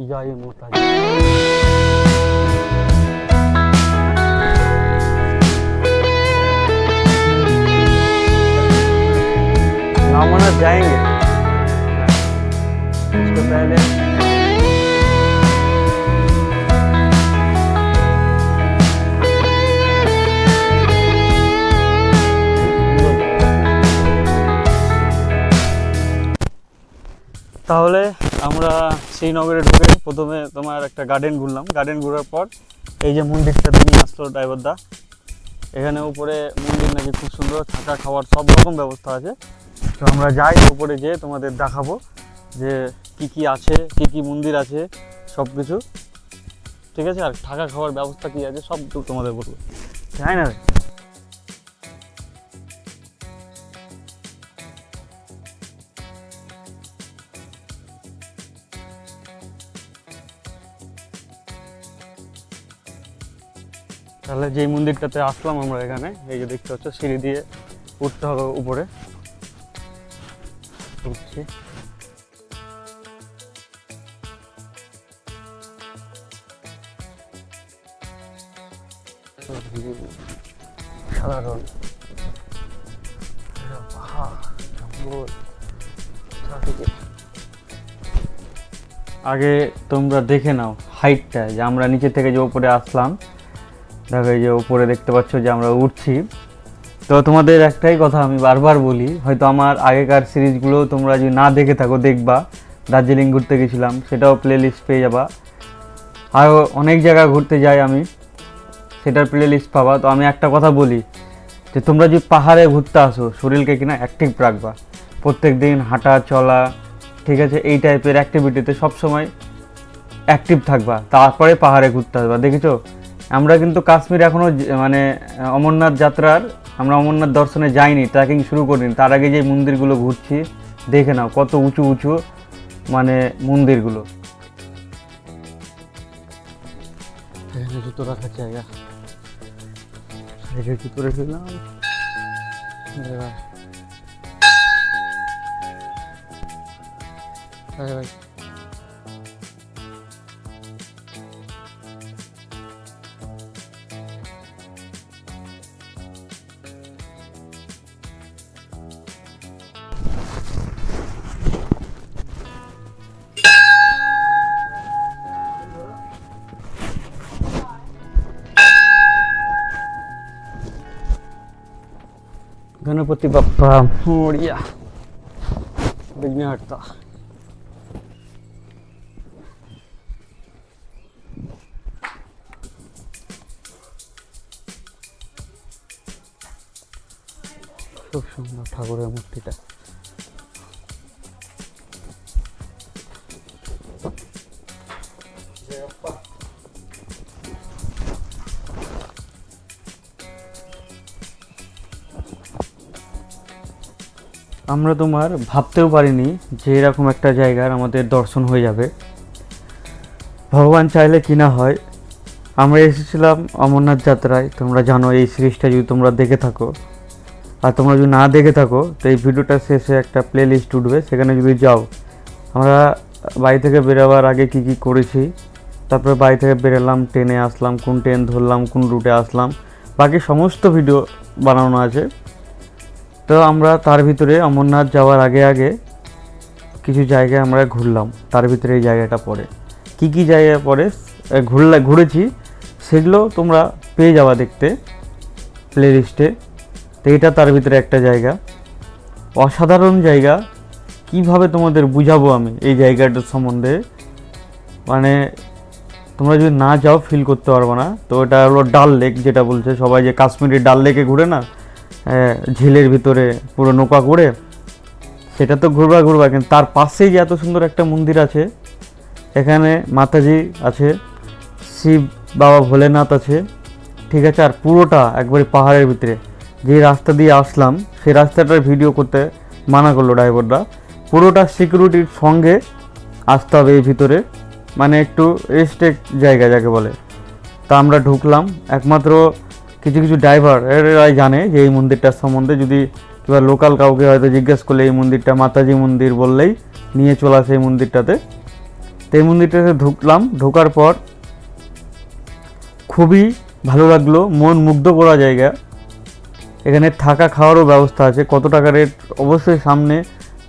जय माताजी। नामना जाएंगे उसके पहले তাহলে আমরা শ্রীনগরে ঢুকে প্রথমে তোমার একটা গার্ডেন ঘুরলাম। গার্ডেন ঘোরার পর এই যে মন্দিরটাতে নিয়ে আসলো ড্রাইভারদা। এখানে উপরে মন্দির নাকি খুব সুন্দর, থাকা খাওয়ার সব রকম ব্যবস্থা আছে। তো আমরা যাই উপরে যেয়ে তোমাদের দেখাবো যে কি কি আছে, কি কি মন্দির আছে, সব কিছু ঠিক আছে। আর থাকা খাওয়ার ব্যবস্থা কি আছে সব তোমাদের বলবো, তাই না? তাহলে যেই মন্দিরটাতে আসলাম আমরা, এখানে এই যে দেখতে হচ্ছে সিঁড়ি দিয়ে উঠতে হবে উপরে, উঠছি। সাধারণ আগে তোমরা দেখে নাও হাইটটা, যে আমরা নিচে থেকে যে উপরে আসলাম, দেখো এই যে উপরে দেখতে পাচ্ছ যে আমরা উঠছি। তো তোমাদের একটাই কথা আমি বারবার বলি, হয়তো আমার আগেকার সিরিজগুলো তোমরা যদি না দেখে থাকো দেখবা। দার্জিলিং ঘুরতে গেছিলাম, সেটাও প্লে লিস্ট পেয়ে যাবা। আরও অনেক জায়গা ঘুরতে যাই আমি, সেটার প্লে লিস্ট পাবা। তো আমি একটা কথা বলি, যে তোমরা যদি পাহাড়ে ঘুরতে আসো শরীরকে কিনা অ্যাক্টিভ রাখবা, প্রত্যেক দিন হাঁটা চলা ঠিক আছে, এই টাইপের অ্যাক্টিভিটিতে সবসময় অ্যাক্টিভ থাকবা, তারপরে পাহাড়ে ঘুরতে আসবা। দেখেছো আমরা কিন্তু কাশ্মীর এখনও মানে অমরনাথ যাত্রার আমরা অমরনাথ দর্শনে যাইনি, ট্রেকিং শুরু করিনি। তার আগে যে মন্দিরগুলো ঘুরছি দেখে নাও কত উঁচু উঁচু মানে মন্দিরগুলো। এখানে জুতো রাখার জায়গা, সাইডে জুতো রেখেছিলাম। गणपति बाप्पा मोरिया विघ्नहर्ता। खूब सुंदर ठाकुरेर मूर्तिटा। আমরা তোমার ভাবতেও পারিনি যে এরকম একটা জায়গার আমাদের দর্শন হয়ে যাবে। ভগবান চাইলে কি না হয়। আমরা এসেছিলাম অমরনাথ যাত্রায়, তোমরা জানো এই সিরিজটা যদি তোমরা দেখে থাকো। আর তোমরা যদি না দেখে থাকো তো এই ভিডিওটা শেষে একটা প্লে লিস্ট উঠবে, সেখানে যদি যাও আমরা বাড়ি থেকে বেরোবার আগে কি কি করেছি, তারপরে বাড়ি থেকে বেরোলাম, ট্রেনে আসলাম, কোন ট্রেন ধরলাম, কোন রুটে আসলাম, বাকি সমস্ত ভিডিও বানানো আছে। তো আমরা তার ভিতরে অমরনাথ যাওয়ার আগে আগে কিছু জায়গায় আমরা ঘুরলাম, তার ভিতরে এই জায়গাটা পড়ে। কি কি জায়গা পড়ে ঘুরেছি সেগুলো তোমরা পেয়ে যাওয়া দেখতে প্লে লিস্টে। তো এটা তার ভিতরে একটা জায়গা, অসাধারণ জায়গা। কিভাবে তোমাদের বুঝাবো আমি এই জায়গাটার সম্বন্ধে, মানে তোমরা যদি না যাও ফিল করতে পারবো না। তো এটা হলো ডাল লেক, যেটা বলছে সবাই যে কাশ্মীরের ডাল লেকে ঘুরে না, ঝিলের ভিতরে পুরো নৌকা করে, সেটা তো ঘুরবা কিন্তু তার পাশেই যে এত সুন্দর একটা মন্দির আছে। এখানে মাতাজি আছে, শিব বাবা ভোলেনাথ আছে ঠিক আছে। আর পুরোটা একবারে পাহাড়ের ভিতরে। যে রাস্তা দিয়ে আসলাম সেই রাস্তাটার ভিডিও করতে মানা করলো ড্রাইভাররা। পুরোটা সিকিউরিটির সঙ্গে আসতে হবে এই ভিতরে, মানে একটু রেস্ট্রিক্ট জায়গা যাকে বলে। তা আমরা ঢুকলাম, একমাত্র কিছু কিছু ড্রাইভার এরাই জানে যে এই মন্দিরটার সম্বন্ধে। যদি কিংবা লোকাল কাউকে হয়তো জিজ্ঞেস করলে এই মন্দিরটা মাতাজি মন্দির বললেই নিয়ে চলে আসে এই মন্দিরটাতে। তো এই মন্দিরটাতে ঢুকলাম, ঢোকার পর খুবই ভালো লাগলো, মন মুগ্ধ করা জায়গা। এখানে থাকা খাওয়ারও ব্যবস্থা আছে। কত টাকা রেট অবশ্যই সামনে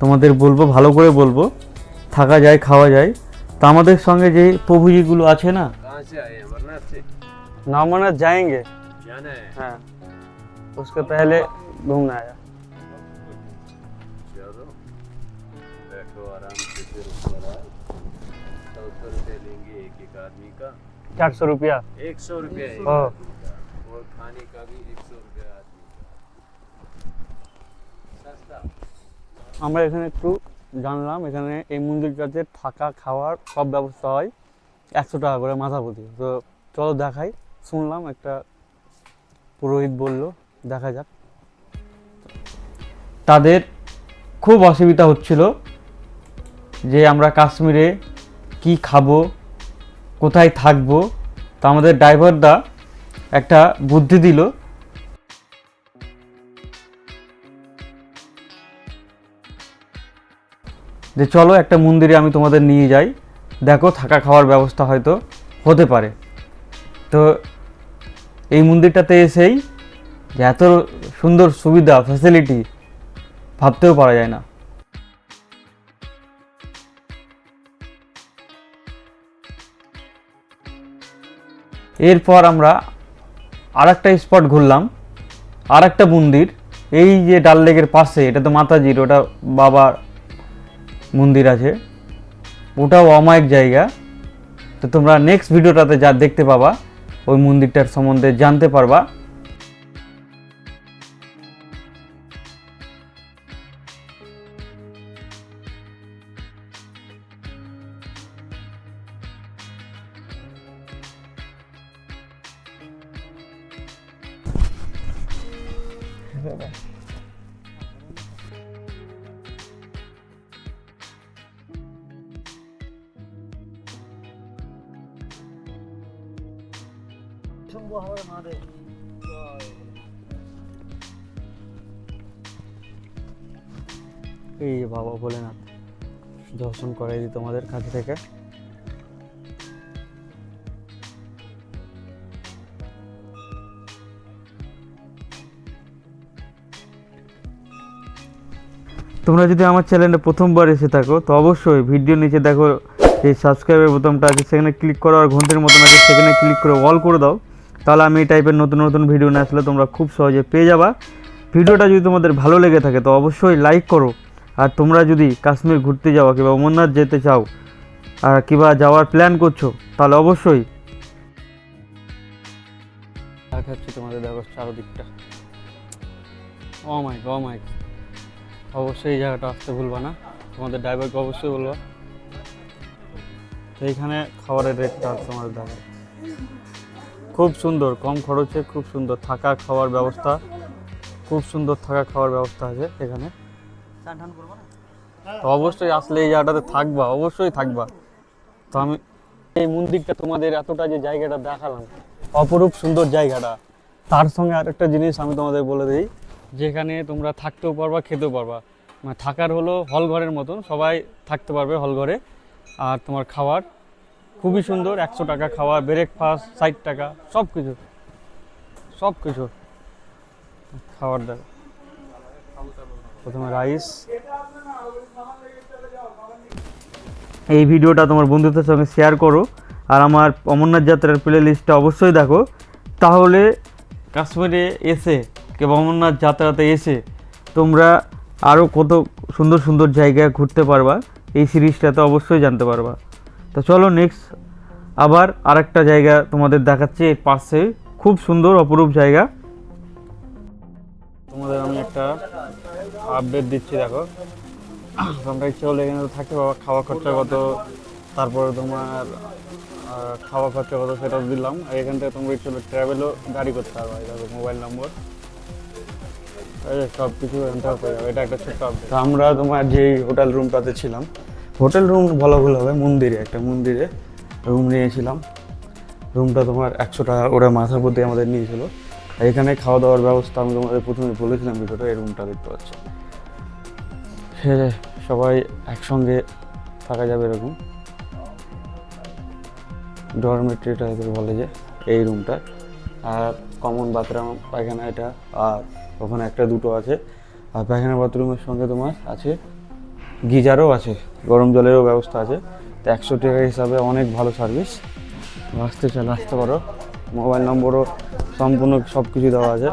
তোমাদের বলবো, ভালো করে বলবো। থাকা যায়, খাওয়া যায়। তো আমাদের সঙ্গে যে প্রভুজিগুলো আছে না, ना अमरनाथ जाएंगे, जाना है हाँ, उसके पहले घूमना है। चलो बैठो आराम से, फिर ऊपर आओ। 100 रुपये लेंगे एक आदमी का। 400 रुपया? 100 रुपया और खाने का भी 100 रुपया आदमी का, सस्ता। আমরা এখানে একটু জানলাম, এখানে এই মন্দিরটাতে থাকা খাওয়ার সব ব্যবস্থা হয়, 100 টাকা করে মাথা প্রতি। তো চলো দেখাই। শুনলাম একটা পুরোহিত বলল, দেখা যাক। তাদের খুব অসুবিধা হচ্ছিল যে আমরা কাশ্মীরে কি খাবো, কোথায় থাকবো। তা আমাদের ড্রাইভারদা একটা বুদ্ধি দিল, যে চলো একটা মন্দিরে আমি তোমাদের নিয়ে যাই, দেখো থাকা খাওয়ার ব্যবস্থা হয়তো হতে পারে। তো এই মন্দিরটাতে এসেই যে এত সুন্দর সুবিধা ফ্যাসিলিটি ভাবতেও পারা যায় না। এরপর আমরা আরেকটা স্পট ঘুরলাম, আরেকটা মন্দির। এই যে ডাল লেকের পাশে, এটা তো মাতাজির, ওটা বাবার মন্দির আছে, ওটাও অমায়িক জায়গা। তো তোমরা নেক্সট ভিডিওটাতে যা দেখতে পাবা, ওই মন্দিরটার সম্বন্ধে জানতে পারবা। এই বাবা ভোলেনাথ দর্শন করাই দিই তোমাদের কাছে থেকে। তোমরা যদি আমার চ্যানেলে প্রথমবার এসে থাকো, তো অবশ্যই ভিডিও নিচে দেখো যে সাবস্ক্রাইবের বোতামটা আছে, সেখানে ক্লিক করো, আর ঘন্টার মতন আছে সেখানে ক্লিক করে অল করে দাও। তাহলে আমি এই টাইপের নতুন নতুন ভিডিও না আসলে তোমরা খুব সহজে পেয়ে যাবা। ভিডিওটা যদি তোমাদের ভালো লেগে থাকে তো অবশ্যই লাইক করো। আর তোমরা যদি কাশ্মীর ঘুরতে যাও কিংবা অমরনাথ যেতে চাও আর কিংবা যাওয়ার প্ল্যান করছো, তাহলে অবশ্যই দেখাচ্ছি তোমাদের, দেখো চারদিকটা অমায়িক। অবশ্যই এই জায়গাটা আসতে ভুলবা না, তোমাদের ড্রাইভারকে অবশ্যই বলবা। তো এইখানে খাবারের রেটটা তোমাদের দেখা খুব সুন্দর, কম খরচে খুব সুন্দর থাকা খাওয়ার ব্যবস্থা, খুব সুন্দর থাকা খাওয়ার ব্যবস্থা আছে এখানে। তো অবশ্যই আসলে এই জায়গাটাতে থাকবা, অবশ্যই থাকবা। তো আমি এই মন্দিরটা তোমাদের এতটা যে জায়গাটা দেখালাম, অপরূপ সুন্দর জায়গাটা, তার সঙ্গে আরেকটা জিনিস আমি তোমাদের বলে দিই, যেখানে তোমরা থাকতেও পারবা, খেতেও পারবা। মানে থাকার হলো হল ঘরের মতন, সবাই থাকতে পারবে হল ঘরে। আর তোমার খাবার খুবই সুন্দর, 100 টাকা খাওয়া, ব্রেকফাস্ট 60 টাকা, সব কিছু খাবার দাবার। প্রথমে রাইস। এই ভিডিওটা তোমার বন্ধুদের সঙ্গে শেয়ার করো, আর আমার অমরনাথ যাত্রার প্লে লিস্টটা অবশ্যই দেখো। তাহলে কাশ্মীরে এসে কিংবা অমরনাথ যাত্রাতে এসে তোমরা আরও কত সুন্দর সুন্দর জায়গায় ঘুরতে পারবা, এই সিরিজটাতে অবশ্যই জানতে পারবা। তো চলো নেক্সট আবার আরেকটা জায়গা তোমাদের দেখাচ্ছি, এর পাশে খুব সুন্দর অপরূপ জায়গা। তোমাদের আমি একটা আপডেট দিচ্ছি, দেখো তোমরা ইচ্ছে হলে এখানে থাকতে পারবা। খাওয়া খরচা কত, তারপরে তোমার খাওয়া খরচা কত সেটা দিলাম। আর এখান থেকে তোমরা ইচ্ছে হলে ট্রাভেলও গাড়ি করতে পারবা। দেখো মোবাইল নম্বর, সব কিছু এখান থেকে পেয়ে যাবে। এটা একটা ছোট্ট আপডেট। আমরা তোমার যেই হোটেল রুমটাতে ছিলাম, হোটেল রুম বলা ভুল হবে, একটা মন্দিরে রুম নিয়েছিলাম। রুমটা তোমার 100 টাকা ওরা মাথার প্রতি আমাদের নিয়েছিল। আর এখানে খাওয়া দাওয়ার ব্যবস্থা আমি তোমাদের প্রথমে বলেছিলাম ভিডিওটা, এই রুমটা দেখতে পাচ্ছি। সবাই একসঙ্গে থাকা যাবে এরকম। ডরমেট্রি টাইপের বলে যে এই রুমটা। আর কমন বাথরুম পায়খানা এটা, আর ওখানে একটা দুটো আছে। আর পায়খানা বাথরুমের সঙ্গে তোমার আছে গিজারও আছে, গরম জলেরও ব্যবস্থা আছে। তো 100 টাকা হিসাবে অনেক ভালো সার্ভিস। আসতে পারো, মোবাইল নম্বরও সম্পূর্ণ সব কিছু দেওয়া আছে।